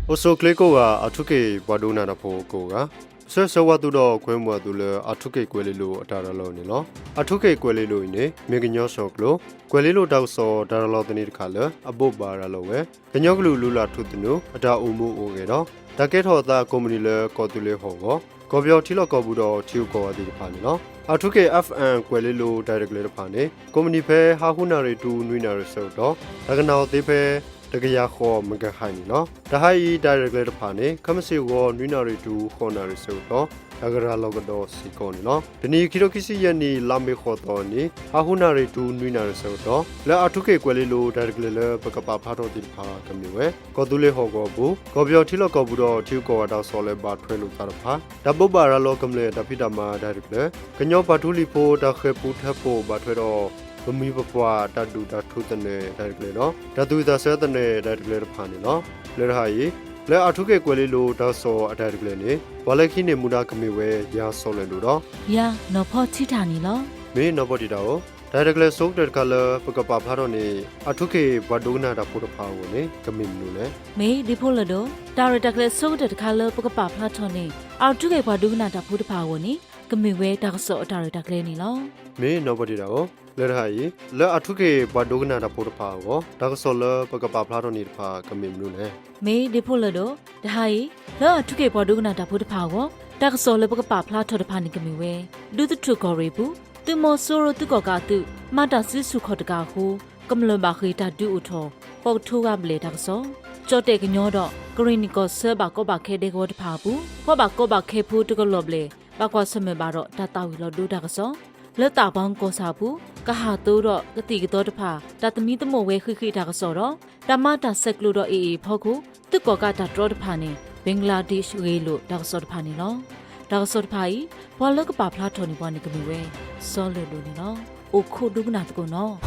Also Clayco Atuke Baduna Poga. So what do Quemwa Dula Atuke Quelilo Daralonilo. Atuke Quelilo in a Meganyo Soklo, Quelilo Dauso Daralotani color, a boba aloe, Kenyoglu Lula Tutinu, Ada Umu Ogero, Taketo da Comunile Cotule Hogo, Cobio Tilo Cobudo, Tuco di Panino. Atuke F and Quelilo directly pane, Comunipe, Hahunari to Nuina Soto, Taganao Depe. The Gayaho Megahino, the high directly pane, come see war Ninari to Honor Soto, Agara Logado Siconino, the new Kirokisi Yani Lambi Hotoni, Ahunari to Ninari Soto, La Atuke Quelilo directly Pacapa Pato di Pa Camiwe, Codule Hogobu, Cobio Tilo Cobudo, Tuco Ada Sole Batwelu Tarpa, Dabobara Locamle, Dapidama directly, Canyo Patulipo, the Heputapo, Batwedo. Mumi Papa, Tadu, Tatutane, directly, no? Tatu the certain directly panino, Lerhai, Le Atuke Quelilo, Daso, directly, Walakine Mudakamiwe, Ya Soleludo. Ya, no pot titani lo. Me nobody dao. Directly soaked the color, Pacapa Paroni, Atuke Baduna, the Putapawone, Camimune. Me, the polado, directly soaked the color Pocapa Platoni. Out to a Paduna, the Putapawoni, Camiwe, Daso, directly lo. Me nobody dao. Lerhai, Le Atuke Baduna, the Putapawo, Dasola, Pacapa Platoni, Camimune. Me, the polado, the high, Le Atuke Paduna, the Putapawo, Dasola Pocapa Plato the Panicamiwe. Do the true Coribu. The more sorrow to Gogatu, Mata Sisu Kotagahu, Gamlobahita do uto, Hog two ablet so. Jotek Nyodo, Grinico Serba Goba Kede God Pabu, Hoba Goba Kepu to Goloble, Bakwasamebaro, Tatawilo do Dagaso. Let Taban Kosabu, Kahaturo, the Tigito Pa, that the meet the Moe Hiki Dagasoro, Damata Secludo E. Poku, the Gogata Drod Pani, Bangladesh Relu, Dagasor Panino. Dagasor Pai, Pollock Papa Tony Bonicamiwe, Solid Lunino, O Kudunat go no.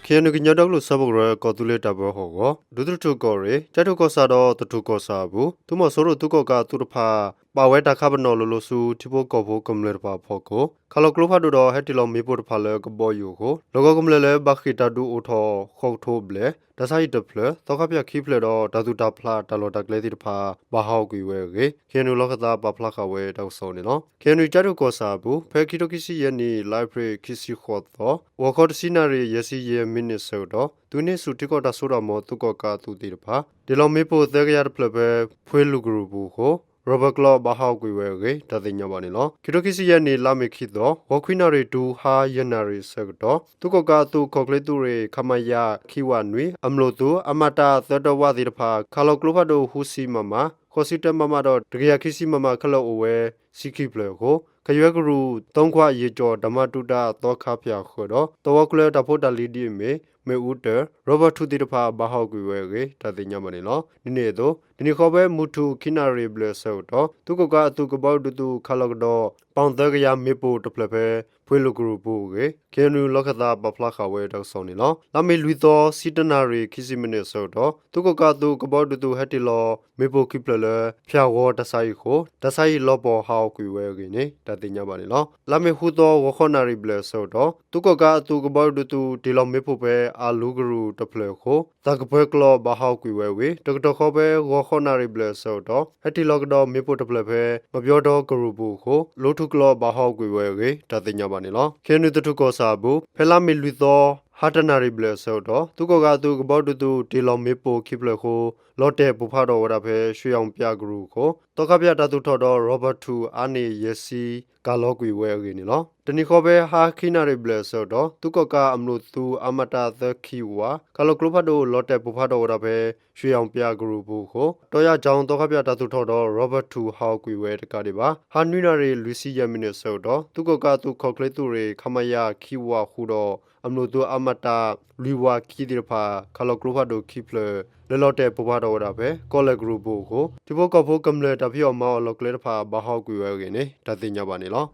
Kianugino Sabora Cotuleta Bohogo, Dudu to Gore, Jatuko Sado, the Tuko Sabu, Tumasoro Tukoka Turpa, Baweta Cabanolo, Tipo Copo, Comlerpa Poco, Caloclopa Dudo, Hetilo Mipur Palek, Boyuko, Logomle, Bakita du Uto, Hotoble, Dasai de Ple, Tokapia Kipledo, Daduta Pla, Talota Gladi Pa, Bahaugi, Kianu Lokata Baplaka way, Dausonino, Kianu Jatuko Sabu, Pekitokisi Yeni, Library Kisi Hoto, Wakot Sinari Yesi Minnesota, Tuni Sutiko da Suramo, Tukoka to Dirpa, Dilomipo, Theriar Plebe, Puelu Grubuho, Robert Claw Bahaugi, Tadinyabanilo, Kirokisi Yani Lamikido, Wakinari to Ha Yanari Sector, Tukoka to Kokleture, Kamaya, Kiwanui, Amlotu, Amata, Thirdawadirpa, Kaloclopado, Husi Mama, Cosita Mamado, Driakisi Mama Kala Uwe, Siki Plego, Kayaguru, Tonkwa Yejo, Damatuda, Tokapia Hodo, Tawakle Tapota Lidi me Uter, Robert to Dirpa Bahaugi, Tadinyamanilo, Ninedo, Nikobe Mutu Kinari Blesoto, Tukoka took about to Kalogdo, Poundagaya Mipo to Plepe, Puelu Grubu, Kenu Lokata Baplaka way to Sonino, Lami Luito, Sitanari, Kisimine Soto, Tukoka took about to Hetilo, Mipo Kiple, Piago, Dasai Lobo Hauki, Tadinyamanilo, Lami Hudo, Wahonari Blesoto, Tukoka took about to Tilo Mipope, Aluguru to Pleco, Takapeklo Bahauki, Dr. Kobe, Honari Blesoto, Hetilogdo Mipo to Plepe, Mabiodo Gurubuko, Lotuklo Bahauki, Tadinyamanilo, Kenu the Tukosabu, Pelami Ludo, Hatanari Blesoto, Tukoga took about to Tilo Mipo Kipleho, Lotte Pupado Wadape, Shuyang Piagruko, Tokapia Tatutodo, Robert to Ani Yesi, Galogui Waginilo, Tenikobe Hakinari Blesoto, Tukoka Amlutu Amata the Kiwa, Kaloclopado, Lotte Pupado Wadape, Shuyang Piagruko, Toya John Tokapia Tatutodo, Robert to Hawkui Wed Kadiba, Hanunari Lucia Minnesota, Tukoka to Kokleture, Kamaya Kiwa Hudo, Amlutu Amata, Liwa Kidirpa, Kaloclopado Kipler, Lelote Pupado Rabe, Colle Grubuko, Tiboka Pocamle, Tapio Mao Loclerpa, Bahaugi, Tadinyabanilo.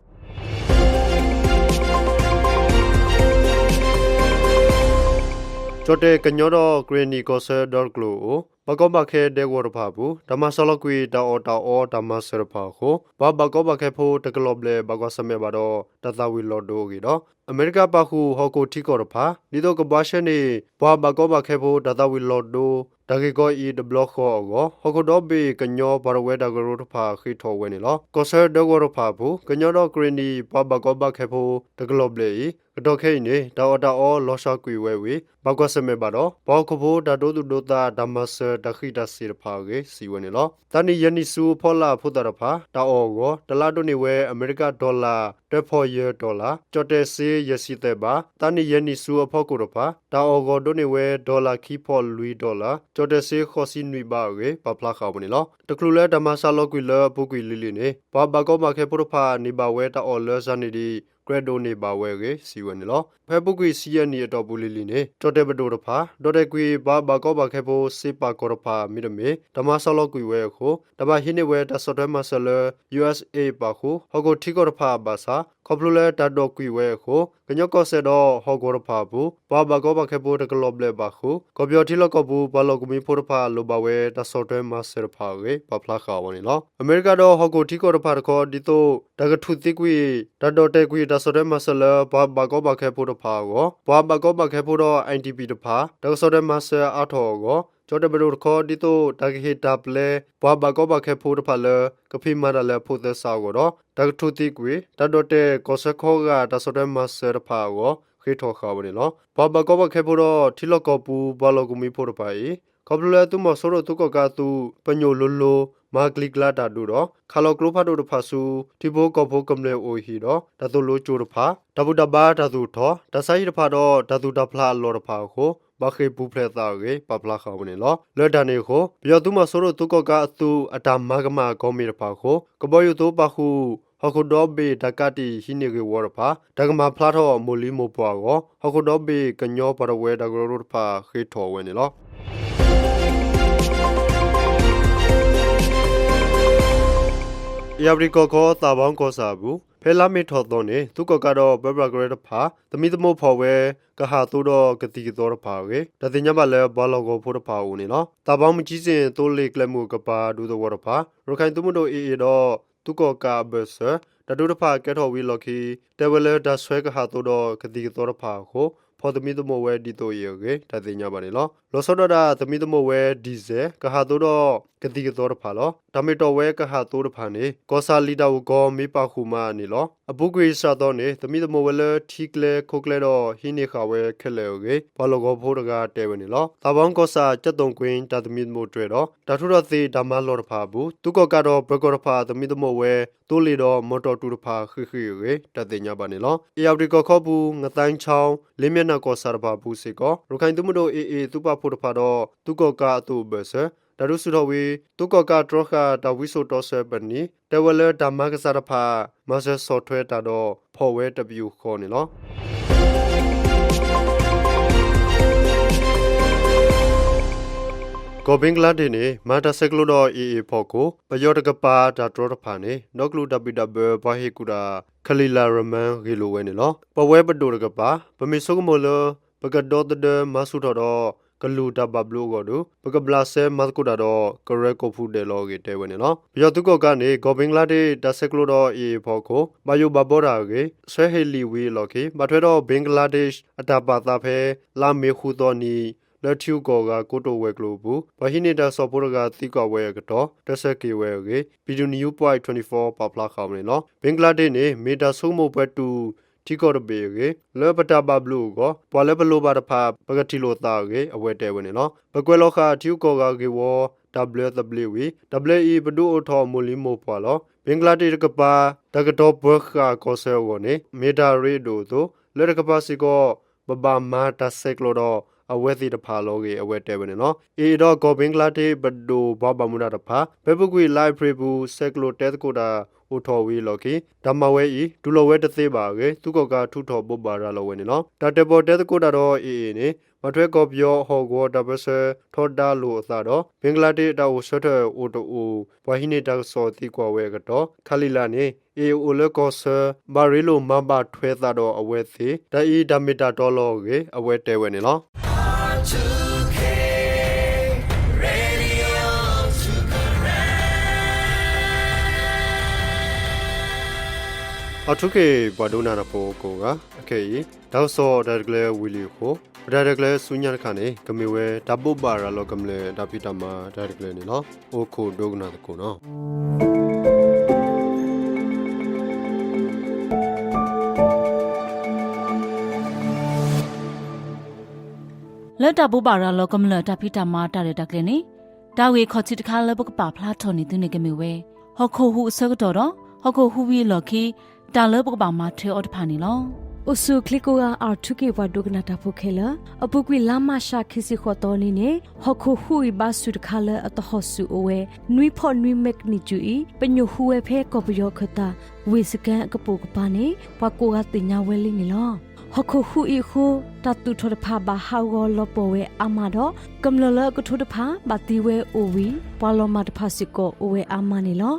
Jote Canyoro, Granny Gosse, Dorglo, ဘကောဘခဲဒေဝရဖာဘူးဓမ္မဆလကွေတာအောတာအောဓမ္မစရဖာကိုဘကောဘခဲဖို့တကလော့လေဘကောစမေဘာတော့တသဝီလော်ဒိုဂီတော့အမေရိကပါခုဟောကိုတီကောရဖာဒီတော့ကဘာရှနေဘကောဘခဲဖို့တသဝီလော်ဒိုဒါကေကိုအီဒဘလော့ခေါ်ကိုဟောကိုတော့ဘေကညောဘရဝဲဒါဂရိုဖာခိထောဝဲနေလောကောဆာဒေဝရဖာဘူးကညောတော့ဂရနီဘကောဘခဲဖို့တကလော့လေကတော့ခဲနေတာအော်တာအော်လောရှာကွေဝဲဝေဘောက်ကစမေဘာတော့ဘောကဖို့ဒါတိုးတူဒိုတာဓမ္မစတခိတစီရဖာကေစီဝနေလောတန်နီယနီဆူဖောလာဖုတရဖာတာအော်ကိုတလာတိုနေဝဲအမေရိကဒေါ်လာ$4 ကျော်တဲ့စီရစီတဲ့ပါတန်နီယနီဆူအဖို့ကိုရဖာတာအော်ကိုဒိုနေဝဲဒေါ်လာခီဖောလူ$ကျော်တဲ့စီခေါ်စီနွေပါကေပပလာခါဝနေလောတကလူလဲဓမ္မဆာလောကွေလပုကွေလီလီနေဘကောမခဲပုရဖာနေပါဝဲတာအော်လဲဇာနေဒီကရဒိုနေပါဝဲကေစီဝနေလောဖဲပုကွေစီယနီအတော်ပူလီလီနေတော်တဲ့ဘဒိုရဖာဒေါ်တဲ့ကွေဘကောဘခဲဖို့စေပါကောရဖာမိရမေဓမ္မဆလောကွေဝဲခိုတဘာဟိနေဝဲတဆော့တဲမဆလ USA ပါခုဟောကိုထီကောရဖာဘာစာခေါပလူလဲတတ်တော့ကွေဝဲခိုကညော့ကောဆက်တော့ဟောကိုရဖာဘူးဘကောဘခဲဖို့တကလော့ဘလဲပါခုကောပြောထီလော့ကောဘူးဘလော့ကမီဖို့ရဖာလိုပါဝဲတဆော့တဲမဆရဖာကေပပလာခါဝနေလောအမေရိကတော့ဟောကိုထီကောရဖာတခေါ်ဒီတော့တကထုတိကွေတတ်တော့တဲ့ကွေတဆော့တဲမဆလဘကောဘခဲဖို့ရဖာကိုဘကောဘခဲဖို့တော့ INTP တဖာတဆော့တဲမဆအာထောကိုကျော်တဘလို့ခေါ်ဒီတော့တကဟေတပ်လေဘကောဘခဲဖို့တဖာလေကဖိမာရလေဖို့သက်စာကိုတော့တကထုတိကွေတတ်တော့တဲ့ကောစခေါကတဆော့တဲမဆရဖာကိုခေထောခါဝနေလောဘကောဘခဲဖို့တော့ထီလော့ကောပူဘလောကမီဖို့တပါဤခေါပလူလဲသူမဆိုတော့သူကကသူပညိုလိုလိုမာဂလီကလာတာဒူတော့ခါလောကလိုဖာဒိုတဖာဆူတီဘိုကောဖိုကမ်လေအိုဟီတော့တသူလိုချိုတဖာတဘူတဘာတသူထောတဆိုင်တဖာတော့တသူတဖလာလောတဖာကိုဘခေပူဖလက်သားကေပပလာခါဝနေလောလွတ်တန်နေကိုပြောသူမဆိုတော့သူကကအသူအတမကမကောမီတဖာကိုကဘောယူတော့ပခုဟခုဒိုဘေတကတိဟိနေကေဝရဖာဒကမဖလာထောမိုလီမိုပွားကိုဟခုဒိုဘေကညောပရဝဲဒဂရိုဖာခေထောဝဲနေလောယာဘရီကောကောတာဘောင်းကောစာဘူးဖဲလာမီထော်တော့နေသူကကတော့ဘဘဂရဒဖာသမီသမုတ်ဖော်ဝဲကဟာသူတော့ကတိတော်ဖာကေတတိညမလဲဘာလောကိုဖို့ဖာဦးနေနော်တာဘောင်းမကြီးစင်တိုးလေကလမှုကပါဒူတော်ဝရဖာရခိုင်သူမတို့အေတော့သူကကဘဆတဒူတဖာကဲထော်ဝီလော်ခီတေဝလဲဒါဆွဲကဟာသူတော့ကတိတော်ဖာကိုဖော်သမီသမုတ်ဝဲဒီတိုရေကေတတိညပါနေလောလောစောဒတာသမီသမုတ်ဝဲဒီဇယ်ကဟာသူတော့ကတိတော်ဖာလောဒါမီတော်ဝဲကဟာတိုးတဖာနေကောစာလီတာကိုကောမေပါခုမာနေလောအပုကွေစာတော့နေသမီသမဝလဲထီကလဲခုတ်ကလဲတော့ဟိနေခါဝဲခက်လဲโอเคဘာလောကောဖိုးတကတဲဝနေလောတာဘောင်းကောစာစက်တုံကွင်းတာသမီသမတွေတော့တာထုတော့သေးဓမ္မလောတဖာဘူးသူကကတော့ဘကောတဖာသမီသမဝဲတိုးလီတော့မော်တော်တူတဖာခိခိရေတတဲ့ညပါနေလောအေယောက်ဒီကောခောဘူးငတိုင်းချောင်းလင်းမျက်နှာကောစာတဖာဘူးစေကောရခိုင်သူမတို့အေသူပဖို့တဖာတော့သူကကအတူဘဆဒါရုစုတော်ဝေတုကကထရခတာဝိဆိုတော်ဆပနီတဝလဓမ္မကစားဖာမဆဆော့ထွဲတာတော့ဖော်ဝဲတပြူခေါ်နေလောကိုဘင်္ဂလားဒေ့နေမာတာဆက်ကလိုတော့အေအေဖော်ကိုပယောတကပါဒါထရဖာနေနော့ကလူ WW ဘာဟေကူတာခလီလာရမန်ဂီလိုဝဲနေလောပဝဲပဒိုတကပါပမေဆုကမောလပကဒေါ်ဒမဆူတော်ကလူတဘဘလိုကိုတို့ပကဘလာဆဲမတ်ကူတာတော့ကရဲကိုဖူတယ်လောကေတဲဝနေနော်ပြီးတော့သူကကနေဂောဘင်္ဂလားဒေ့တဆက်ကလိုတော့အေဖို့ကိုမယိုဘဘောရာကေဆွဲဟေလီဝီလောကေမထွဲတော့ဘင်္ဂလားဒေ့အတပါတာဖဲလာမေခူတော်နီလက်ထူကောကကိုတိုဝဲကလိုဘူးဘဟိနေတာဆော့ပိုရကတိကဝဲကတော့တဆက်ကေဝဲကေဗီဒီယိုနျူပွိုင်24ပပလာခေါမနေနော်ဘင်္ဂလားဒေ့နေမီတာဆုမိုပွဲတူတီကောရဘေကေလောပတာဘဘလူကိုပွာလဲဘလိုဘာတဖာပကတိလိုတာကေအဝဲတဲဝင်နေနော်ပကွဲလောခထီကောကကေဝ WW WE ဘဒူအထောမိုလီမိုပွာလောဘင်္ဂလားဒေ့ကပါတကတော့ဘခါကောဆဲဝနေမီတာရီဒိုတို့လက်ကပါစီကိုဘဘာမာတဆက်ကလိုတော့အဝဲစီတဖာလောကေအဝဲတဲဝင်နေနော်အေတော့ကောဘင်္ဂလားဒေ့ဘဒိုဘဘမူနာတဖာဘဘကွေလိုက်ဖရီဘူးဆက်ကလိုတဲကိုတာဥထော်ဝီလော်ကီဓမ္မဝဲဤဒူလောဝဲတသေးပါကေသူကထုထော်ပုတ်ပါရလောဝဲနေနော်တတပေါ်တဲကိုတာတော့အေအေနေမထွဲကောပြောဟောကောတပစထော်ဒါလိုအသာတော့ဘင်္ဂလားဒေ့တောဆွတ်တဲ့အိုတိုဘွာဟိနေတဆော်တီကွာဝဲကတော့ခလီလာနေအေအိုလကောဆဘာရီလိုမဘထွဲသာတော့အဝဲစီတအီဒမီတာဒေါ်လောကေအဝဲတဲဝဲနေလော R2K Radio အထုကေဘဒုနာရပိုကိုကအခေတောက်စောဒါကလေဝီလီကိုဒါကလေဆုညာခါနေကမေဝဲဓပုပါရလောကမလေဒါပိတမဒါကလေနေလောအိုခိုဒုကနာတကိုနော်လက်တဘူပါရလောကမလတာဖိတာမာတာရတကလေနေတာဝေခေါချစ်တခါလဘကပါဖလားထော်နေသူနေကမေဝဲဟခိုဟုဆကတော့ဟခိုဟုဝီလော်ခီတာလဘကပါမာထေအော်တဖာနေလောอุสุคลิโกอาอาทุกิวาดุกนาตาโพเคลอปุกวิลามาชาคิสิขอตอนีเนฮอคูฮูอิบาสุดคาเลอตฮอสุโอเวนุยพอนุยเมกนิจุอีเปญโยฮูเวเพกอบยอคตาวิสแกกะปูกปาเนปาโกกาติญาเวลินีลอฮอคูฮูอีคูตัตุทอดพาบาฮาวอลอปเวอามาดอกำลลกะทุดพาบาติเวโอวีปาลอมาตพาสิโกโอเวอามานีลอ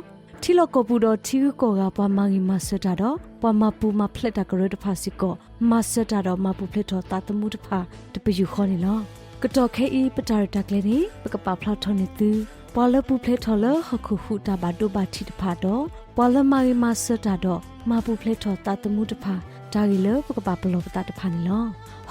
ที่ลอกบูดอที่ก็กาปามางิมาสดาดอปามาปูมาเพลตากระดพาสิโกมาสดาดอมาปูเพลตอตาตมุตพาตไปอยู่คอนี่ลอกะตอเคอีปตาตากเลนี่ปกปาพลาทอนิตือปาลปูเพลทอเลฮคุหุตาบาดุบาทิตพาดอปาลมางิมาสดาดอมาปูเพลทอตาตมุตพาดากิเลปกปาปลอปตาตพานี่ลอ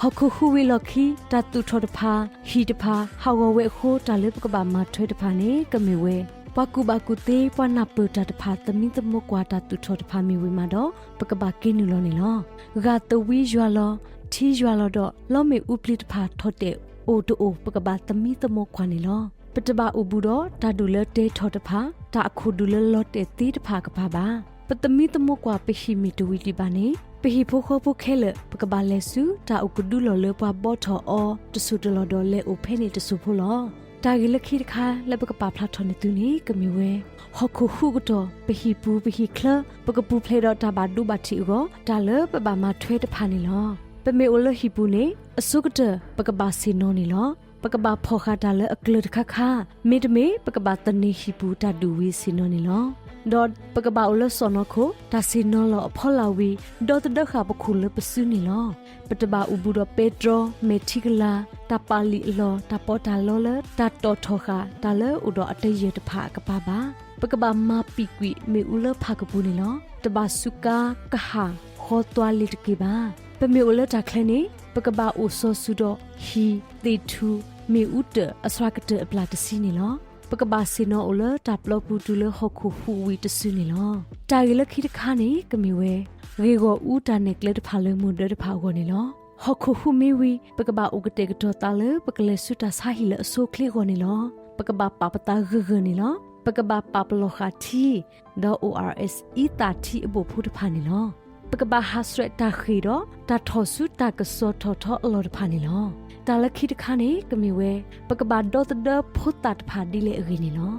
ฮคุหุวิลอคีตาตุทอตพาฮีตพาฮาวเวโคตาเลปกปามาถวยตพานี่กะเมเวปากูบากูเตปานาเปิดตาพาตมิตมกวาตาตุทอดพามีวิมาดอปกบากินุลอนี่ลอกาตวีจวาลอทีจวาลอดอลอเมอุปลิตพาทอเตโอโตโอปกบาตมิตมกวานี่ลอปตบาอุบูดอตาดูเลเตทอดพาตาคูดูเลลอเตตีตพากะพาบาปตมิตมกวาเปหิมิตวิติบานีเปหิโพโคโพเคเลปกบาเลสุตาอุกดูลอเลปาบอทออตสุดลอดอเลโอเพเนตสุโพลอตากิลคิดคาและปกปาพลาทอนในตัวนี้ก็มีเวฮอคูฮูก็ตัวไปฮีปูไปฮีเคลปกปูเพลดอตาบาดูบาติก็ตาเลปบามาทเวตพานี่ลอเปเมโอเลฮีปูเนอสุกเตปกบาซิโนนี่ลอปกบาพอคาตาเลอกเลดคาคาเมดเมปกบาตนีฮีปูตาดูวีซิโนนี่ลอดอดปกบาโอเลสอนอโคตาซิโนลอพอลาวีดอตเดขาปคุเลปซุนี่ลอปตบาอุบูดอเปโตรเมทิกลาตาปาลิลอตาปอตาลอเลตาตอทอคาตาเลอุดออเตเยตพากะปาบาปกบามาปิกวิเมอุเลพากะปูนี่ลอตบาสุกากะหาขอตวลิตกิบาเปเมอุเลตาเคลนี่ปกบาอุโซสุดอฮีติทูเมอุเตอสรากะเตอปลาตซีนี่ลอปกบาซิโนโอเลตาปลอปูตูเลฮอคูฮูวีตซุนี่ลอตากิเลคิดคานี่กะมีเวเรโกอูตาเนกเลตพาเลมุเดตพากอนี่ลอฮอคูฮูมีวีปกบาอุกเตกตอตาเลปกเลสุตาซาฮิเลโซคลีกอนี่ลอปกบาปาปตาเกนี่ลอปกบาปาปโลคาทีดอ ORS อีตาทีอบุพุทธพานี่ลอปกบาฮัสเรตาขีดอตาทอสุตากะโซทอทออลอดพานี่ลอตาละคิดคานี่กะมีเวปกบาดอตเดพุตตาพาดิเลอรีนี่ลอ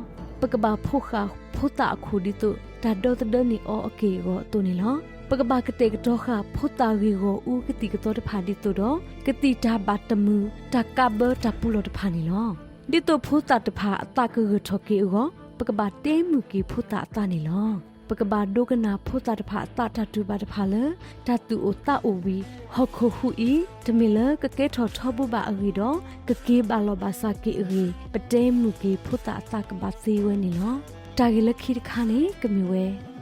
ปกบาพุคาพุตตาคูดิตุตาดอตเดนี่ออเกโกตุนี่ลอปกบากะเตกตอคาพุตตารีโกอูกติกตอตพาดิตุดอกติตาบาตมือตากาเบตาปุโลตพานี่ลอดิตุพุตตาตพาตากะทอเกโกปกบาเตมุกีพุตตาตานี่ลอปกบาโดกนาพุตตาตพาตาตัตุบาตพาเลตาตุโอตาโอวีฮอคูฮูอีตเมเลกะเกทอทอบุบาอรีดอกะเกบาลอบาซาเกอรีปเตมุกีพุตตาตากบาซีเวนี่ลอตากิลคิดคานี่กะมีเว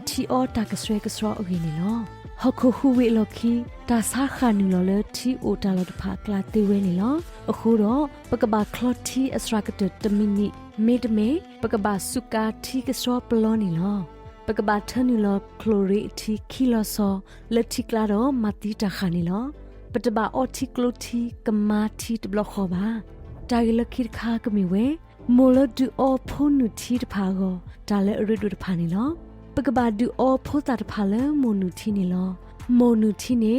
ทีออตากะสเรกะสรออรีนี่ลอฮอคูฮูเวลอคีตาซาคานิลอเลทีโอตาลอตพากลาติเวนี่ลอအခုတော့ပကဘာခလတီအစရကတတမီနီမေဒမေပကဘာစုကာတီကစောပလောနီလောပကဘာထနီလောခလိုရီတီခီလောဆောလက်တီကလာတော့မတီတခါနီလောပတဘာအော်တီကလိုတီကမာတီတဘလခောပါတာဂလခိခါကမီဝဲမိုလဒူအော်ဖုန်နူတီတဖာကိုဒါလည်းအရဒူတဖာနီလောပကဘာဒူအော်ဖိုတာတဖာလဲမိုနူတီနီလောမိုနူတီနေ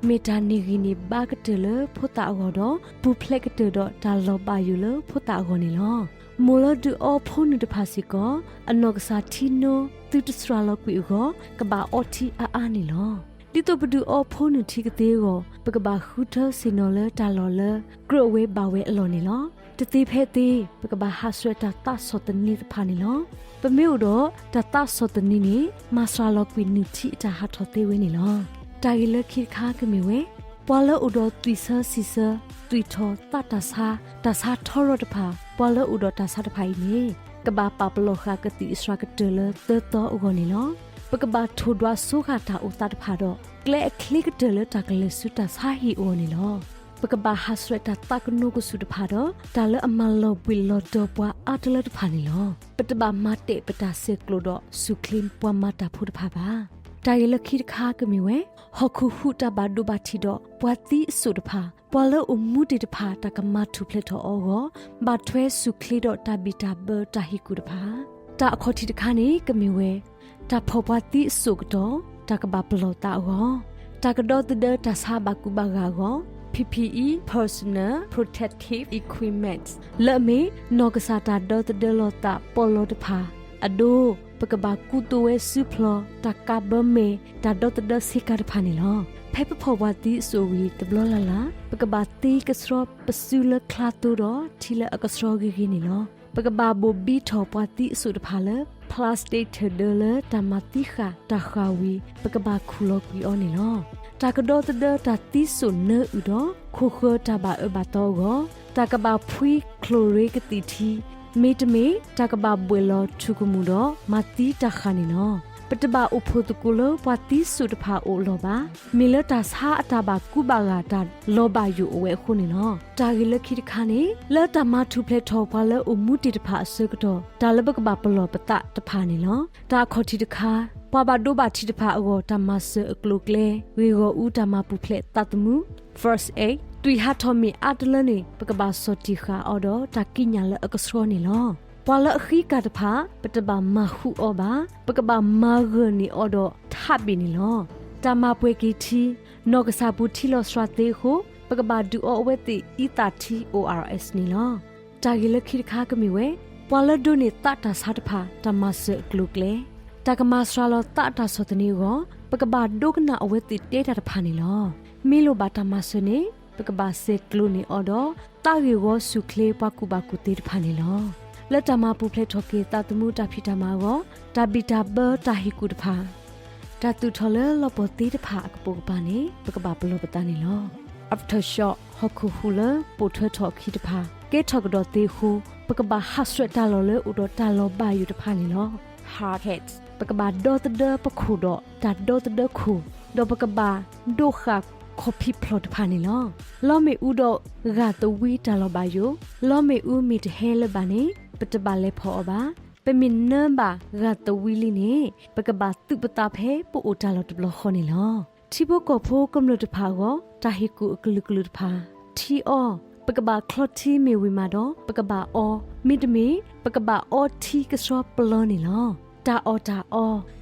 မေတာနီဂီနီဘာကတလဖိုတာအော်တော့ဘူဖလက်ကတတော့ဒါလောပါယူလဖိုတာအော်နီလောမိုလဒူအော်ဖုန်နူတဖာစီကောအနော့ကစားတီနိုတူတစရာလောက်ကွေကိုကဘာအော်တီအာနီလောဒီတော့ဘဒူအော်ဖုန်နူတီကတဲ့ကိုပကဘာခူထစီနိုလတာလောလဂရဝဲဘာဝဲအလော်နီလောတတိဖဲတိပကဘာဟာဆွဲတာတဆောတနီတဖာနီလောပမေဥတော့တတဆောတနီနီမဆရာလောက်ကွေနီတီတာဟာထောသေးဝဲနီလောတိုင်လခိခါကမီဝဲပွာလဥတော်တွီဆာစီဆာတွီထောတတဆာတဆာထောရတဖာပွာလဥတော်တဆာတဖိုင်နီကဘာပပလောခါကတိစရကတလတတော်ဥဂနီလော ปกบาทูดวาสุขาตาอุตาพาดเกลคลิกเดลตากเลสุตาสาฮีโอนี่ลอปกบาฮัสเรตาตากนูกุสุดพาดตาเลอมาลบิลดอปัวอาตเลตพานี่ลอปตบามาเตปตาเซกโลดสุคลิมปัวมาตาพุทธพาบาใจละคิดคากมีเวฮอคูฮูตาบาดูบาทิดปัวติสุดพาปัวเลอุมุติดพาตากมาทุเพลทอโอบาทเวสุคลิดตาบิตาเบตาฮิกุดพาตาขอทิดคานี้กมีเวตาพบว่าติสุกดตากบาปลอตาโอตากดอตเดตาซาบากุบากาโอ PPE Personal Protective Equipment และมีนอกสาตาดอตเดลตาปลอตพาอดูปกบากุตัวสุพลอตากาเบเมตาดอตเดสิกาดพานิลอเพปพวาติสวีตบลลาลาปกบาตีกสรอปสุลคลาตูรอทีละอกสรอกินิลอปกบาโบบีทอปาติสุดพาเลพลาสติกเทเดลตามาติคาตาคาวีปกบาคุลกีออนิลอตากดอตเดตาติสุนเนอุดอคูเคตาบาอบาโตโกตากบาพวีคลอริกติทีเมตเมตากบาบวยลอทุกุมุดอมาติตาคานินอปตบาอุโพตุกุลปาติสุดพาโอโลบามิเลตาซาอตาบากุบากาตาโลบาอยู่อเวคุนินอตากิลคิดคานิเลตามาทุเพลทอพาเลอุมุติตพาเซกโตตาลบกบาปลอปตะตพานิลอตาขอทิดคาปาบาดูบาทิดพาโอตามาเซอกลุกเลวีโกอูตามาปุเพลตัตมู first aid ตุยฮัทอมีอัตเลนีปกบาสติคาออดอตากิญาเลอกสโรนิลอปาละขีกาตพาปตบามาหูอบาปกบามาเกนีออดอทับบินิลอตามาปวยกีทีนอกซาบุทิลอสราเตโคปกบาดูอเวติอีตาที ORS นิลอตากิลคิดคากมีเวปาละดูนิตาตาสัตพาตามาเซกลุกเลตากมาสราลตาตาสตนีโกปกบาดูกนาอเวติเตตาพานิลอมิโลบาตามาเซเนปกบาเซกลุนิออดอตากิโกสุคเลปากุบากุติพานิลอและตามาปูเพลทอเกตาตมูตาพิตามาโกตาบิตาเบตาฮิกุดพาตาตุทอเลลปติตพากปกปานิปกบาปลบตานิลอ after shot ฮอคูฮูเลปูททอคิดพาเกทอกดอติฮูปกบาฮัสเรตาโลเลอุดตาโลบายุตพานิลอ hard heads ปกบาดอตเดปะคูดอตาดอตเดคูดอปกบาดูขักคอพิพลอตพานิลอลอเมอุดอกาตวีตาลบายุลอเมอุมิดเฮลบานิปตบาเลพอบาเปมินเนบากาตวีลินีปกบาตุปตาเพปูอุตาลตบลอคอนิลอทิโบกอโพกำลตพาโกตาฮิกุกลุกลุพาทีออปกบาคลอทีเมวิมาดอปกบาออมิดเมปกบาออทีกสอบปลอนิลอตาอ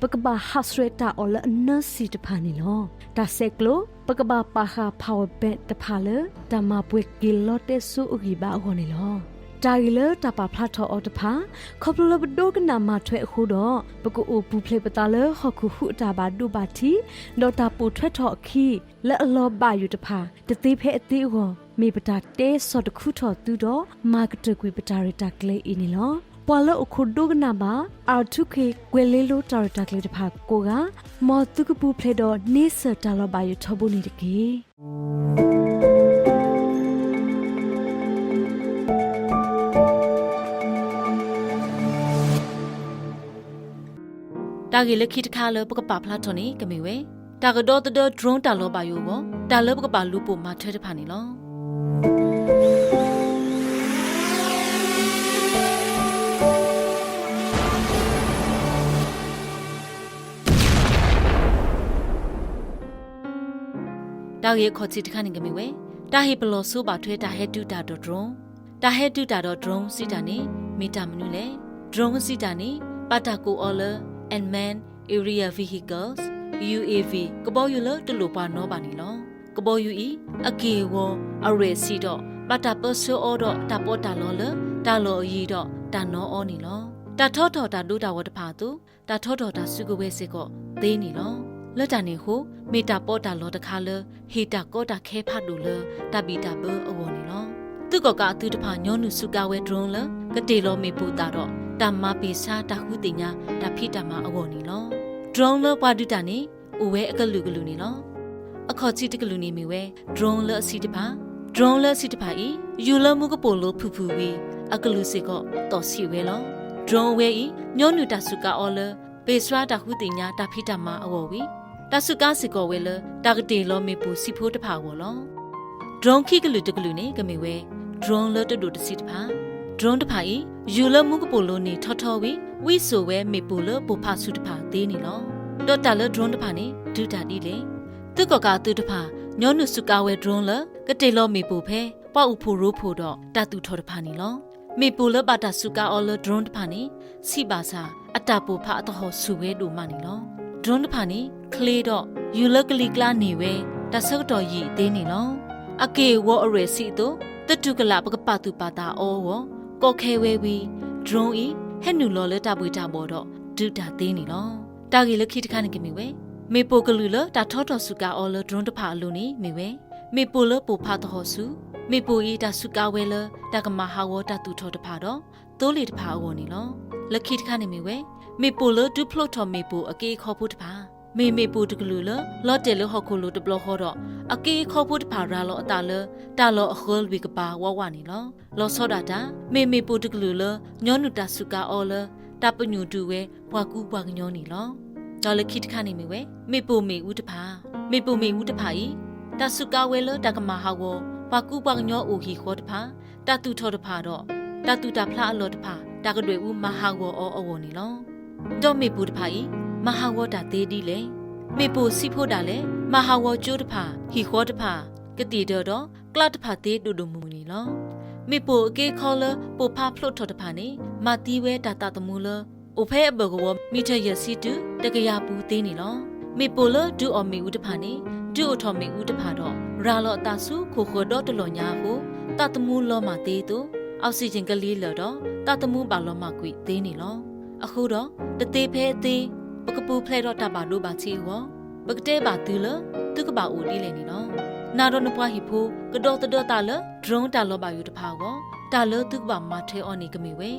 ปกบาฮัสเรตาอลเนสีตพานิลอตาเซกโลปกบาปาคาพาวเบตพาเลตามาปวยกิลอเตสุอุกิบาโกนิลอจากิเลตาปาพลาทออตพาขอบลบโดกนามาถวยคูดอปกอูปูเพลปตาเลฮอคูฮูตาบาดูบาทีดอตาปูถวยทอคีและอลอบายุตพาตติเพอติโกมีปตาเตสอดคูทอตูดอมากตะกุยปตาริตาเกเลอินิลอปอลอคูดูกนาบาอาทุเคเกเลโลตาริตาเกเลตพาโกกามอตุกปูเพลดอเนเซตาลบายุทบุนิตเกตากิเลคิดคาเลปกปาพลาทอนีกะมีเวตากดอตเดดรอนตาลบายูโกตาเลปกปาลูปูมาเทตพานิลอตาเยขอจิตคานิกะมีเวตาเฮปลอซูบาทเวตาเฮดูตาดอดรอนตาเฮดูตาดอดรอนสิตานีมีตามนุเลดรอนสิตานีปาตากูออเลand man area vehicles UAV ကဘောယူလတလူပါနောပါနီလောကဘောယူဤအကေဝအရေစီတော့ပတာပဆောအောတော့တပေါ်တာလောလတာလောရီတော့တာနောအောနီလောတာထောထောတာဒူတာဝတဖာသူတာထောထောတာစုကဝဲစစ်ကောသေးနီလောလက်တန်နေဟုမေတာပေါ်တာလောတခါလဟေတာကောတာခဲဖတ်လူလတပီတာဘောအဝနီလောသူကောကအသူတဖာညောနုစုကဝဲဒရုန်းလကတေလောမေပူတာတော့တမ္မာပိစာတဟုတိညာတဖိတမအဝနီလောဒရုန်းလပွားဒူတာနေဥဝဲအကလူကလူနေလောအခေါ်ချီတကလူနေမီဝဲဒရုန်းလအစီတပါဒရုန်းလစီတပါဤယူလမှုကပိုလိုဖူဖူဝီအကလူစီကောတော်စီဝဲလောဒရုန်းဝဲဤညောနုတဆုကအော်လပ ပေစရာတခုတင်ညာတဖိတမအဝဝီတဆုကားစီကောဝဲလတကတေလောမေပူစီဖိုးတဖာဝလောဒရုန်းခိကလူတကလူနေကမေဝဲဒရုန်းလတတူတစီတဖာဒရုန်းတဖာဤယူလမှုကပိုလိုနေထော်ထော်ဝီဝီဆိုဝဲမေပူလပူဖာဆုတဖာသေးနေလောတော့တလဒရုန်းတဖာနေဒူတာဒီလေသူကတူတဖာညောနုစုကာဝဲဒရုန်းလကတေလောမေပူဖဲပေါ့ဥဖိုရိုးဖိုတော့တတူထော်တဖာနေလောမေပူလဘတာစုကာအော်လဒရုန်းတဖာနေစီပါစာအတပူဖာအတဟောစုဝဲဒူမနေလောဒရုန်းတဖာနေကလေးတော့ယူလကလီကလာနေဝဲတဆောက်တော်ရီသေးနေလောအကေဝေါ်အရစီတို့တတုကလာပကပတူပါတာအောဝကောခဲဝဲဝီဒရုန်းဤဟဲ့နူလောလတပွေတာဘောတော့ဒူတာသေးနေလောတာဂီလခိတခါနေကမီဝဲမေပိုကလူလတာထောတော်စုကာအော်လဒရုန်းတဖာအလိုနေမေဝဲမေပိုလပိုဖာတဟောစုမေပိုဤတာစုကာဝဲလတာကမဟာဝတာတူထောတဖာတော့တိုးလီတဖာအောနေလောလခိတခါနေမီဝဲမေပိုလဒူဖလိုထောမေပိုအကေခေါ်ဖို့တဖာမေပူတကလူလလော့တယ်လဟခုလူတဘလဟောတော့အကေခေါ်ဖို့တဖာရာလောအတာလတာလောအခေါ်ဝီကပါဝဝနီလောလောစောဒတာမေပူတကလူလညောနုတဆုကာအောလတပညူတူဝဲဘွာကူဘွာကညောနီလောဒေါ်လခိတခါနေမီဝဲမေပူမေဦးတဖာမေပူမေဦးတဖာဤတဆုကာဝဲလတကမဟာဝဘွာကူဘွာကညောအိုဟီခေါ်တဖာတတူထောတဖာတော့တတူတာဖလားအလောတဖာတကတွေဦးမဟာဝအောအဝနီလောတော့မေပူတဖာဤမဟာဝတာသေးဒီလေမေပိုစီဖို့တာလေမဟာဝကျိုးတဖာဟီခေါ်တဖာကတိတော့ကလတ်တဖာသေးတူတူမူနီလောမေပိုအကေခေါ်လပိုဖာဖလို့ထော်တဖာနေမတီးဝဲတာတာတမူလအိုဖဲအဘကဝမီထရစီတူတကရပူသေးနေလောမေပိုလဒူအမီဦးတဖာနေဒူအထော်မီဦးတဖာတော့ရာလောတာစုခိုခိုတော့တလောညာဟုတာတမူလောမသေးတူအောက်ဆီဂျင်ကလေးလောတော့တာတမူပါလောမကွေသေးနေလောအခုတော့တသေးဖဲသေးပကပူဖလဲတော့တပါလို့ပါချီဝပကတဲ့ပါတူလသူကပါဦးလေးလေနေနော်နာတော့နပွားဟီဖိုကတော့တတော့တာလဒရုန်းတာလောပါယူတဖာကောတာလသူကပါမထဲအော်နေကမီဝဲ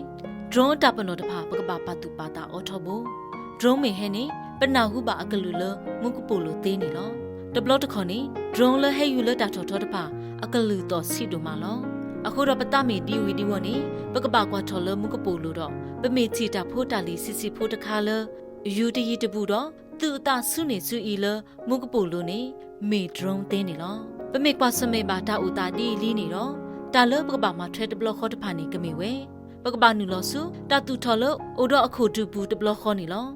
ဒရုန်းတာပနောတဖာပကပါပါတူပါတာအော်ထောဘဒရုန်းမေဟဲနေပနာဟုပါအကလူလမုကပူလိုသေးနေလောတဘလတ်ခေါနေဒရုန်းလဟဲယူလတာထောထောတဖာအကလူတော့စီတို့မလောအခုတော့ပတမီဒီဝီဒီဝနေပကပါကွာထောလမုကပူလိုတော့ပမေချီတာဖိုးတာလီစီစီဖိုးတခါလယူတရီတပူတော့သူအတာဆုနေစုဤလမုကပူလိုနေမေဒရုန်းတင်းနေလောပမေကွာစမေပါတာဥတာဒီလီနေတော့တာလပကပါမှာထွဲတဘလခေါ်တဖာနေကမေဝဲပကပါနူလောစုတာတူထော်လအိုတော့အခုတူဘူးတဘလခေါ်နေလော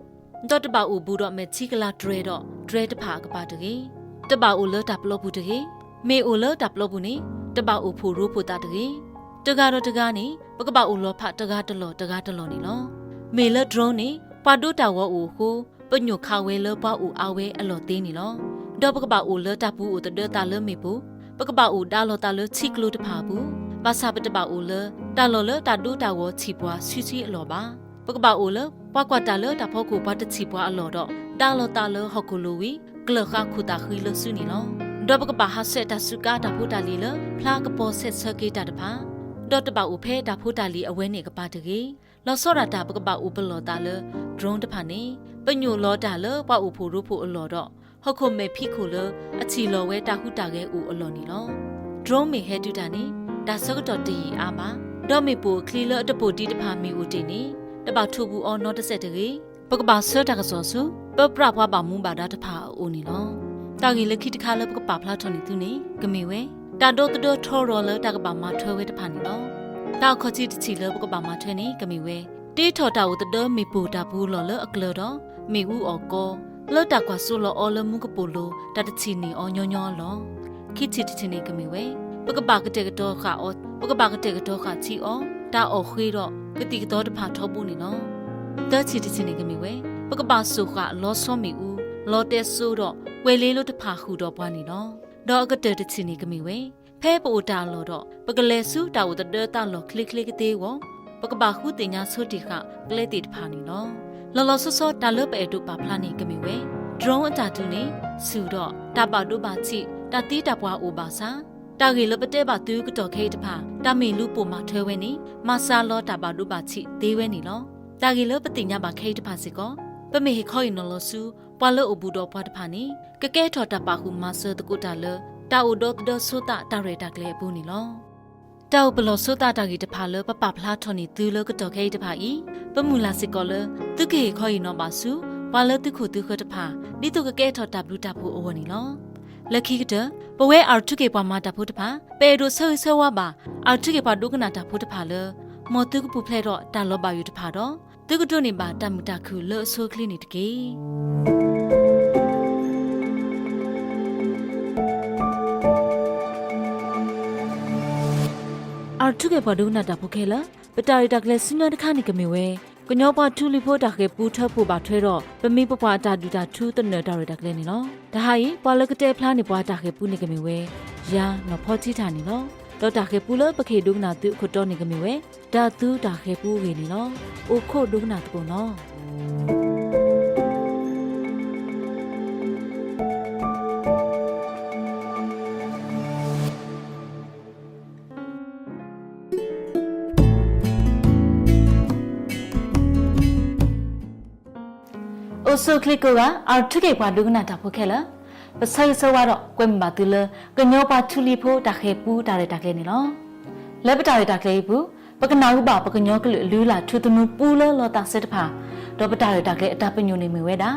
တော့တပါဦးဘူးတော့မေချီကလာဒရဲတော့ဒရဲတဖာကပါတကေတပါဦးလတာဘလဘူးတကေမေဦးလတာဘလဘူးနေတပါဦးဖိုရိုးဖိုတာတကေတကတော့တကားနေပကပါဦးလောဖတကားတလောနေလောမေလဒရုန်းနေပွာဒိုတာဝအိုဟုပညုခါဝဲလပွားဦးအဝဲအလော်သေးနေလောဒေါ်ပကပဦးလတပူဦးတဒတာလမေပူပကပဦးဒါလော်တာလချီကလိုတဖာဘူးဘာသာပတပဦးလတာလော်လတာဒိုတာဝချီပွားဆွီဆွီအလော်ပါပကပဦးလပွားကွာတာလတာဖောက်ကိုဘတ်တချီပွားအလော်တော့တာလော်တာလဟော်ကူလိုဝီကလခခုတာခီလဆုနေလောဒေါ်ပကပဟာဆက်တာစုကာတာဖိုတာလီလဖလာကပေါ်ဆက်ဆကေတာတဖာဒေါ်တပဦးဖဲတာဖိုတာလီအဝဲနေကပါတကေလောစောရတာပကပဦးပလော်တာလဒရုန်းတဖာနေပညိုလောတာလပွားဦးဖိုရိုးဖိုအလော်တော့ဟုတ်ခုမေဖိခုလအချီလော်ဝဲတာဟုတာကဲဦးအလော်နေလောဒရုန်းမေဟဲတူတာနေဒါစကတော့တီအာမဒေါ်မေပူခလီလအတပူတီတဖာမီဦးတင်နေတပထုဘူးအော်နော်တဆက်တကေပကပါဆောတာကစောစုပပရဖွားပါမူပါတာတဖာဦးနေလောတာဂီလခိတခါလပကပါဖလာထွန်နေသူနေကမေဝဲတာတော့တတော့ထော်ရော်လတာကပါမထွဲဝဲတဖာနေလောတာခေါချီတချီလပကပါမထွဲနေကမေဝဲတေးထော်တာဦးတတော့မေပူတာဘူးလော်လအကလော်တော့မေဦးအော်ကောလော်တာကွာဆူလော်အော်လမှုကပူလိုတတချီနေအော်ညောညောလောခိချီတချီနေကမေဝဲပကပါကတဲ့ကတော့ခါအော်ပကပါကတဲ့ကတော့ခါချီအော်တာအော်ခွေးတော့ကတိကတော့တဖာထောဘူးနေလောတချီတချီနေကမေဝဲပကပါဆူခါလောဆောမီဦးလော်တဲဆူတော့ဝဲလေးလို့တဖာခူတော့ပွားနေလောဒေါ်ကတဲ့တချီနေကမေဝဲဖဲပူတာလော်တော့ပကလဲဆူတာဦးတတာလော်ခလစ်ခလစ်ကသေးဝပကပါခုတင်ညာဆုတီခကလဲတီတဖာနေလောလော်လော်ဆော့ဆော့တာလပဲတို့ပါဖလာနေကမေဝဲဒရုန်းအတာတူနေဆူတော့တာပါတို့ပါချီတာတီးတာပွားအိုပါစာတာဂီလပတဲ့ပါတူကတော့ခဲတဖာတာမီလူပိုမှာထွဲဝဲနေမဆာလောတာပါတို့ပါချီသေးဝဲနေလောတာဂီလပတင်ညာပါခဲတဖာစီကောပမေခေါ်ရင်လောဆူပွာလောအဘူတော့ပွားတဖာနေကကဲထော်တာပါခုမဆာတကုတာလတာအိုတော့ဒဆိုတာတာရဲတာကလေးဘူးနေလောတ တောက်ဘလောဆိုတာတာကြီးတဖာလပပဖလားထော်နေသူလကတော့ခဲတဖာဤပမူလာစစ်ကောလသူကေခေါ်ရင်တော့ပါစုပါလသူခုသူခတဖာဒီတုကကဲထော်တပ်လူတပ်ဖို့အဝနီလောလက်ခိကတပဝဲအာထုကေပွားမတပ်ဖို့တဖာပေဒိုဆွဆွဝါပါအာထုကေပွားဒုကနာတပ်ဖို့တဖာလမော်သူကပူဖလဲတော့တာလောပါယူတဖာတော့သူကတို့နေပါတမတခုလောအဆိုးကလေးနေတကေအာထုကေပွားဒုကနာတပ်ဖို့ခဲလားပတာရီတကလေးစနတခါနေကမေဝဲကညောပါထူလီဖို့တာကေပူထဖို့ပါထွဲတော့ပမိပပွားတာဒူတာထူတနတာရတကလေးနေနော်ဒါဟာရင်ပွာလကတဲ့ဖလားနေပွားတာကေပူနေကမေဝဲယာနော်ဖောချီတာနေနော်တော့တာကေပူလပခေဒုကနာသူခုတော့နေကမေဝဲဒါသူတာကေပူဝေနေနော်အိုခိုဒုကနာတကုနော်အိုဆိုကလစ်ကိုကအာထုကေပွားဒုကနာတာဖို့ခဲလားပစိုက်ဆောဝါတော့ကွမ်ဘာတူလကညောပါထူလီဖို့တာခေပူတာရတာကလေးနေနော်လက်ပတာရတာကလေးဘူးပကနာဥပါပကညောကလူလာထူတနူပူလောတာစစ်တဖာတော့ပတာရတာကလေးအတာပညုံနေမီဝဲတာ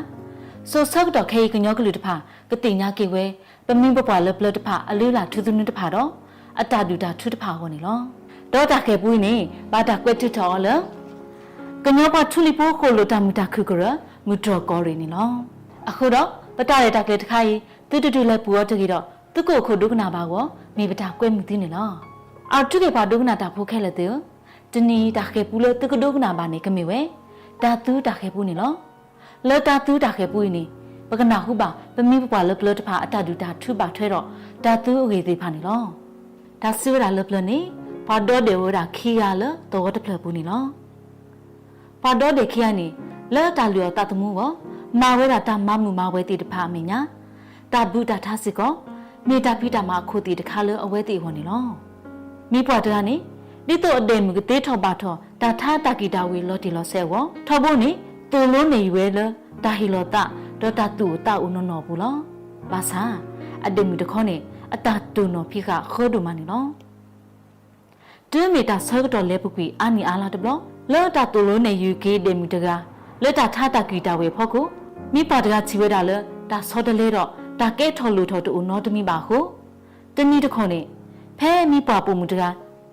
ဆိုဆောက်တော့ခေကညောကလူတဖာကတိညာကေဝဲပမင်းပပွားလပလတဖာအလူလာထူတနူတဖာတော့အတာဒူတာထူတဖာဟောနေလောတော့တာခေပူနေဘာတာကွက်ထထော်လကညောပါထူလီဖို့ခိုလိုတာမူတာခုကရမူတော်ကောရီနေလောအခုတော့ပတာရတာကလေးတခါကြီးတူလဲပူတော့တကြီးတော့သူကိုခုဒုက္ခနာပါကောမိပတာကွဲမှုသိနေလားအော်သူကေပါဒုက္ခနာတာဖို့ခဲလဲတဲ့တနီတာခေပူလဲသူကဒုက္ခနာပါနေကမေဝဲတာသူတာခေပူနေလောလဲတာသူတာခေပူနေပကနာဟုပါပမိပပွားလပလတဖာအတဒူတာထုပါထွဲတော့တာသူအဝေသေးဖာနေလောဒါဆူရာလပလနေပါတော့ဒေဝရာခီယာလတော့တဖလပူနေလောပါတော့ဒေခီယာနေလဲတာလျောတတမှုကောမာဝဲတာမမှုမာဝဲတီတဖာမညာတာဘူတာထားစစ်ကောမေတာပိတာမှာခိုတီတခါလအဝဲတီဟောနေလောမိပွားတကနေဒီတော့အတဲမကတေးထောပါထောတာထားတကီတာဝေလော်တီလော်ဆဲဝထောဖို့နေတူလုံးနေရွယ်လတာဟီလောတာဒေါတာတူတာဦးနော်နော်ဘူးလောဘာသာအတဲမီတခေါနေအတာတူနော်ဖိခခေါ်ဒူမနေလောတဲမီတာဆောက်တော်လဲပုကွေအာနီအားလာတဘလောလောတာတူလုံးနေယူကေတဲမီတကလက်တာထားတကီတာဝေဖို့ကိုမိပါတကချီဝဲတာလတာဆောတလဲတော့တာကဲထော်လူထော်တူနော်တမိပါဟုတနည်းတခေါနဲ့ဖဲမိပွားပုံမူတက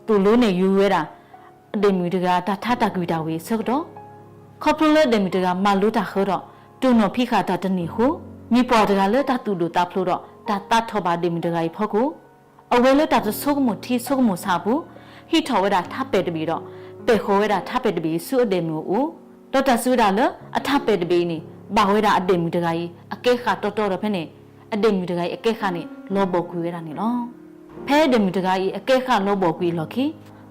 တူလုံးနဲ့ယူရဲတာအတေမီတကတာထတာကွေတာဝေဆော့တော့ခေါပလိုဒေမီတကမလူတာခေါ်တော့တူနော်ဖိခါတာတနည်းဟုမိပွားတကလက်တာတူလူတာဖလို့တော့တာတထောပါဒေမီတကကြီးဖို့ကိုအဝဲလက်တာဆုကမှုထီဆုကမှုစားဘူးဟိထော်ဝဲတာထပဲ့တပြီးတော့ပေခေါ်ဝဲတာထပဲ့တပြီးစုအတေမီဦးတော့တဆူတာလအထပဲ့တပြီးနေဘာဝဲတာအတေမီတကကြီးအကဲခါတော်တော်တော့ဖဲနေအတေမီတကကြီးအကဲခါနေလောဘောကွေရတာနေလောဖဲတေမီတကကြီးအကဲခါလောဘောကွေလော်ခီ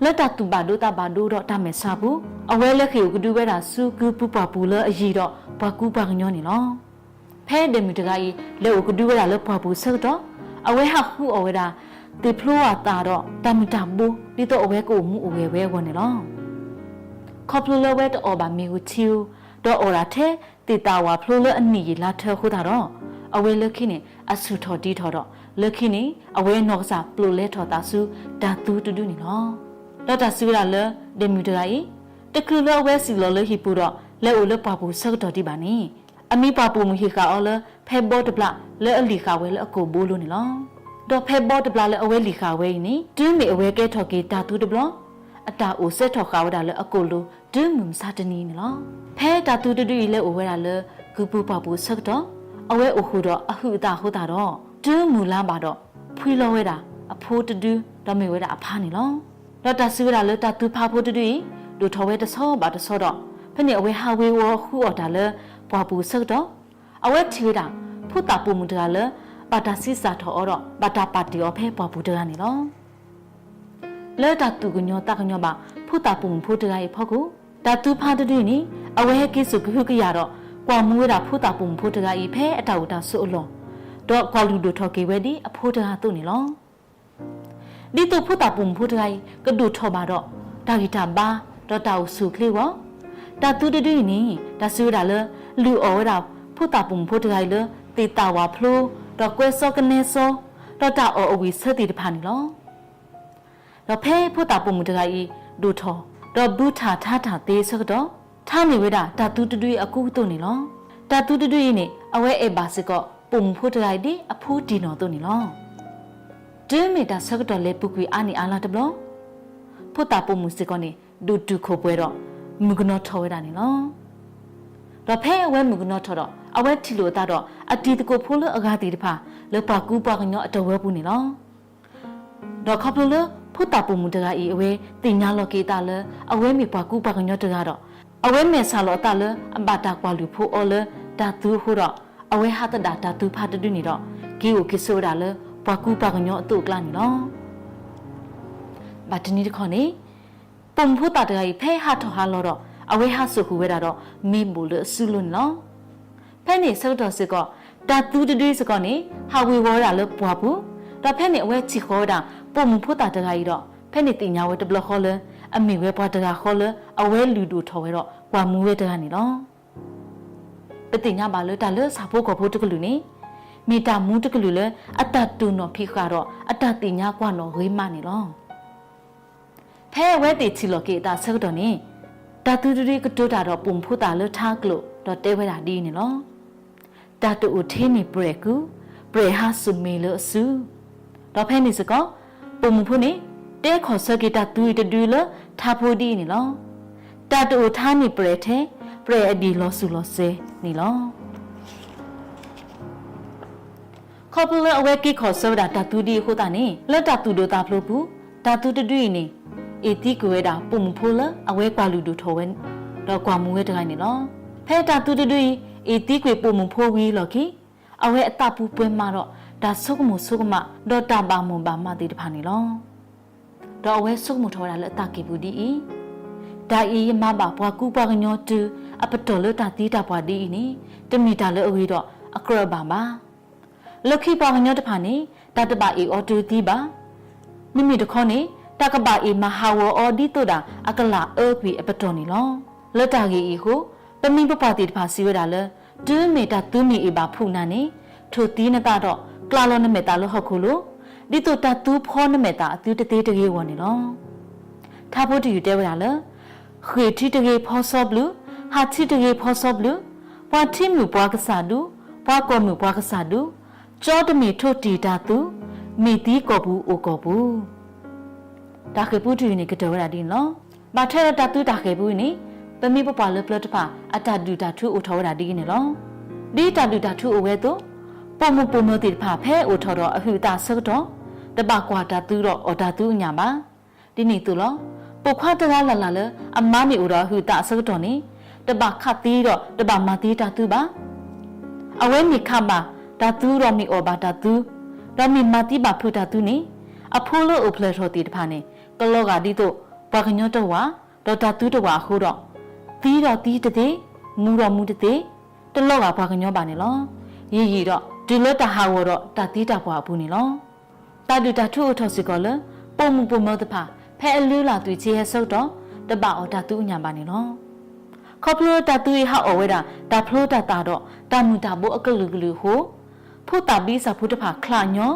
လက်တာတူပါဒိုတာဘာဒိုတော့တမဲစားဘူးအဝဲလက်ခေကိုဒူဝဲတာစူကူပူပါပူလအကြီးတော့ဘကူပါညောနေလောဖဲတေမီတကကြီးလက်ကိုဒူဝဲတာလက်ပွားဘူးဆက်တော့အဝဲဟာခုအဝဲတာတေဖလိုဝတာတော့တမီတာဘူးဒီတော့အဝဲကိုမှုအဝဲဝဲဝင်နေလောခေါပလိုလဝဲတော့ဘာမီကိုချီတော့အော်ရာထဲတေတာဝါဖလိုလအနီလာထဲခုတာတော့အဝဲလက်ခိနေအဆူထော်တီထော်တော့လက်ခိနေအဝဲနော့စာပလိုလဲထော်တာဆူဒါတူတူတူနေနော်တော့တာဆူရလဲဒေမီတရာဤတကူလောဝဲစီလောလဟီပူတော့လဲအိုလပွားပူဆက်တော်တီပါနေအမိပွားပူမဟီကာအော်လဲဖဲဘော့တပလလဲအလီခါဝဲလဲအကိုဘိုးလို့နေလောတော့ဖဲဘော့တပလလဲအဝဲလီခါဝဲနေတွင်းမီအဝဲကဲထော်ကေတာတူတပလအတာအိုဆက်ထော်ခါဝဒါလဲအကိုလိုဒင်းမုံစာတနီနေလောဖဲတာတူတူဤလဲအိုဝဲတာလဲဂူပူပွားပူဆက်တော့အဝဲအိုခုတော့အဟုတာဟုတ်တာတော့ဒူးမူလာပါတော့ဖွေးလောဝဲတာအဖိုးတူတော့မေဝဲတာအဖားနေလောတော့တဆူရလဲတတူဖာဖို့တူဒူထော်ဝဲတဆောပါတဆောတော့ဖနေအဝဲဟာဝဲဝဟူအော်တာလဲပွားပူဆက်တော့အဝဲချီတာဖုတာပူမူတကလဲပါတာစစ်စာထော်တော့ပါတာပါတီော်ဖဲပွားပူတကနေလောလဲတတူကညောတကညောပါဖုတာပူမူဖို့တကရဲ့ဖောက်ကိုတတူဖာတူနီအဝဲကိစုကခုကရတော့ကွာမူရတာဖုတာပုံဖို့တကဤဖဲအတောက်တာဆုအလောတော့ကွာလူတို့ထော်ကေဝဲဒီအဖိုးတကတုနေလောဒီတော့ဖုတာပုံဖို့တကကဒုထော်ပါတော့တာဂီတာဘာတော့တောက်စုကလေးဝတာတူတူနီဒါဆူရလဲလူအော်တာဖုတာပုံဖို့တကလဲတေတာဝါဖလိုတော့ကွဲစောကနေစောတော့တာအော်အဝီဆက်တီတဖာနေလော တော့ဖဲဖို့တာပုံမှုတကကြီးဒူထောတော့ဘူးထာထားတာသေးစကတော့ထားနေဝဲတာတတူတူအကူတုံနေလောတတူတူနေအဝဲအေဘာစကောပုံဖို့တကကြီးအဖူးဒီနော်တုံနေလောတဲမီတာစကတော့လေပုကွေအာနီအာလာတဘလဖို့တာပုံမှုစကောနေဒူတူခိုပွဲတော့မုကနောထောဝဲတာနေလောတော့ဖဲအဝဲမုကနောထောတော့အဝဲထီလိုတာတော့အတီတကိုဖိုးလအကားတီတဖာလေပါကူပါကညောအတော်ဝဲပူနေလောတော့ခပ်လို့ဖို့တာပုံမှုတကကြီးအဝဲတင်ညာလောကေတာလေအဝဲမီပါကူပါကညောတကတော့အဝဲမဲဆာလောတာလေအဘတာကွာလူဖို့အော်လေတာတူဟိုတော့အဝဲဟာတတာတာတူဖာတူနေတော့ဂီကိုကိဆိုတာလေပါကူပါကညောအတူကလာနေလောဘာတနီတခေါနေပုံဖို့တာတကကြီးဖဲဟာထော်ဟာလောတော့အဝဲဟာဆုခုဝဲတာတော့မေးဘူးလေဆူလွန်းလောဖဲနေစောတော်စကောတာတူတူစကောနေဟာဝေဝေါ်တာလေပွားဘူးတော့ဖဲနေအဝဲချီခေါ်တာပုံဖို့တာတကကြီးတော့ဖဲနေတင်ညာဝဲတဘလခေါ်လေအမေဝဲပွားတကခေါ်လေအဝဲလူတူထော်ဝဲတော့ကွာမူဝဲတကနေတော့ပတင်ညာပါလေတာလေစာဖို့ကောဖို့တကလူနေမိတာမူတကလူလေအတတူနော်ဖိခါတော့အတတင်ညာကွာနော်ဝေးမနေလောဖဲဝဲတီချီလောကေတာဆက်တော့နေတာတူတူကတိုးတာတော့ပုံဖို့တာလေထားကလို့တော့တဲဝဲတာဒီနေလောတာတူထင်းနေပရကူပရဟာဆုမေလဆူတော့ဖဲနေစကောပုံဖို့နေတဲခေါ်စကေတာတူတူလထားဖို့ဒီနေလောတာတူထားနေပရထဲပရအဒီလောဆူလောစေနေလောခေါပလအဝဲကိခေါ်ဆိုတာတာတူဒီဟိုတာနေလက်တာတူဒိုတာဖလို့ဘူးတာတူတူနေအတီကွေတာပုံဖိုးလအဝဲကွာလူတို့ထော်ဝဲတော့ကွာမူဝဲတခိုင်းနေလောဖဲတာတူတူအတီကွေပုံဖိုးဝီလော်ခီအဝဲအတပူပွဲမှာတော့ဒါဆုကမှုဆုကမဒေါ်တာပါမွန်ပါမတိတဖာနေလောတော့အဝဲဆုကမှုထော်တာလည်းအတကေဘူးဒီဒါအီမဘာပွားကူပွားကညောတူအပတော်လတာတီတာပွားဒီနေတမီတာလည်းအဝေးတော့အကရဘာပါလခိပွားကညောတဖာနေတတပါအီအော်တူတီပါမိမိတခေါနေတကပါအီမဟာဝအော်ဒီတိုတာအကလာအော်ပီအပတော်နေလောလတာကြီးဤဟုပမိပပတိတဖာစီဝဲတာလဲဒူးမီတာတူးမီအီပါဖူနာနေထိုတီးနတာတော့ကလာလောနမေတာလို့ဟုတ်ခုလို့ဒီတိုတာတူးဖောနမေတာအတူတသေးတကြီးဝနေလောထားဖို့တူတဲဝဲတာလဲခေတီတကြီးဖောဆော့ဘလူဟာတီတကြီးဖောဆော့ဘလူပွားတီမူပွားကစားဒူပွားကောမူပွားကစားဒူကြောတမီထိုတီတာတူမီတီကောဘူးအိုကောဘူးဒါခေပူတူနေကတော်ရဒီနော်ဘာထဲတာတူတာခေဘူးနေပမိပပလပလတပါအတဒူတာထူအိုထောရဒီနေလောဒီတဒူတာထူအိုဝဲတော့ပုံမပုံမတိဖာဖဲအိုထောတော့အဟူတာဆော့တော့တပကွာတာတူတော့အော်တာတူညာပါဒီနေတူလောပုခွားတလားလာလေအမမီအိုတော့ဟူတာဆော့တော့နေတပခတ်တီးတော့တပမတီးတာတူပါအဝဲမီခပါတာတူတော့မီအော်ပါတာတူတော့မီမတီးပါဖူတာတူနေအဖိုးလို့အိုဖလက်ထော်တီတဖာနေကလောကဒီတော့ဘာကညောတော့ဝါဒေါ်တာတူတော့ဝါဟိုတော့တီးတော့တီးတဲ့မူတော့မူတဲ့တလောကဘာကညောပါနေလောရီတော့ဒီလောတဟာဝတော့တာတီးတာပွားဘူးနေလောတာဒူတာထူထော်စီကောလပုံမပုံမတဖာဖဲအလူလာသူချေဟဆုတ်တော့တပအော်တာတူညာပါနေလောခေါပလိုတာတူဟအော်ဝဲတာတာဖလိုတာတာတော့တာမူတာဘိုအကလူကလူဟိုဖို့တာပြီးစာဖို့တဖာခလာညော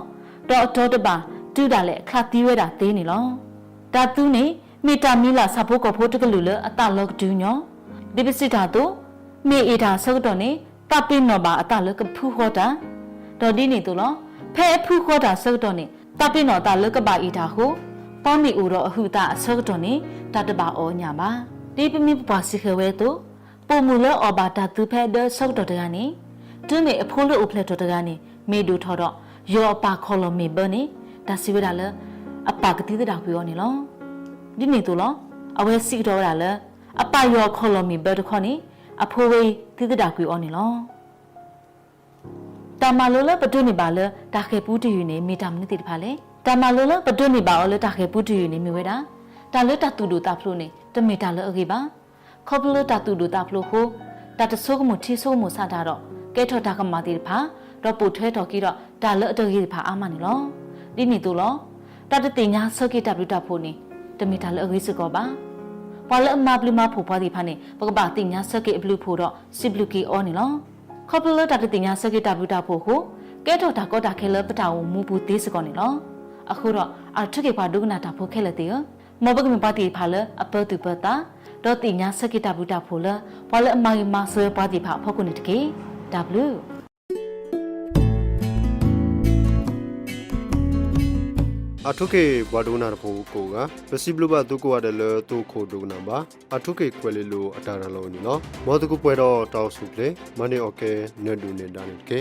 တော့အတော်တပါတူတာလေခလာတီးဝဲတာသေးနေလောတာတူနေမီတာမီလာစာဖို့ကဖို့တကလူလအတလောကဒူညောဒီပစစ်တာတော့မေအေတာဆုတ်တော့နေတပင်းတော့ပါအတလကဖူးခေါ်တာတော်ဒီနေတူလောဖဲဖူးခေါ်တာဆုတ်တော့နေတပင်းတော့တာလကပါအေတာဟုပေါမီဦးတော့အဟုတာဆုတ်တော့နေတတပါအောညာပါဒီပမိပစီခွဲတော့ပုံမူလောအဘာတာသူဖဲတဲ့ဆုတ်တော့တကနေတွင်းနေအဖိုးလို့အဖလက်တော့တကနေမေဒူထော်တော့ယောအပါခေါ်လို့မေဘနေဒါစီဝဲတာလဲအပါကတိတာပြောနေလောဒီနေတူလောအဝဲစီတော့တာလဲအပယောခေါ်လို့မေဘတခေါနေအဖိုးဝေးတိတာကွေအော်နေလောတမလိုလပတွနေပါလေတာခေပူတီယူနေမီတာမနတိတဖာလေတမလိုလပတွနေပါအော်လေတာခေပူတီယူနေမြဝဲတာတာလေတတူတူတာဖလို့နေတမီတာလေအကေပါခေါပလတတူတူတာဖလို့ဟိုတာတဆုကမှုထီဆုကမှုစတာတော့ကဲထော်တာကမာတိတဖာတော့ပူထွဲတော်ကြီးတော့တာလေအတကြီးတဖာအာမနေလောဒီနေတူလောတာတတင်ညာဆော့ကီတာပလူတာဖို့နေတမီတာလေအကေစကောပါဘာလဲမဘလူမဖို့ပါဒီဖာနေပကပါတင်ညာဆော့ကီဘလူဖို့တော့စီဘလူကီအော်နေလောခေါပလတာတင်ညာဆော့ကီတာပလူတာဖို့ဟိုကဲထော်တာကောတာခဲလေပတာဝမူဘူးသေးစကောနေလော အခုတော့အထုကေဘွားဒုကနာတာဖို့ခဲလေတဲ့မောဘကမပါတီဖာလအပတူပတာဒေါ်တင်ညာစကိတာဘူးတာဖိုလဘာလအမိုင်မဆွဲပါတီဖာဖောက်ကုန်တကေ Wအထုကေဘွာဒိုနာဖို့ကိုကပစီဘလဘတုကိုရတယ်လေတုခိုဒုနာပါအထုကေကွယ်လေးလို့အတာရလုံးနီနော်မောတကူပွဲတော့တောက်စုလေမနီโอเคနေဒူနေတာနေကေ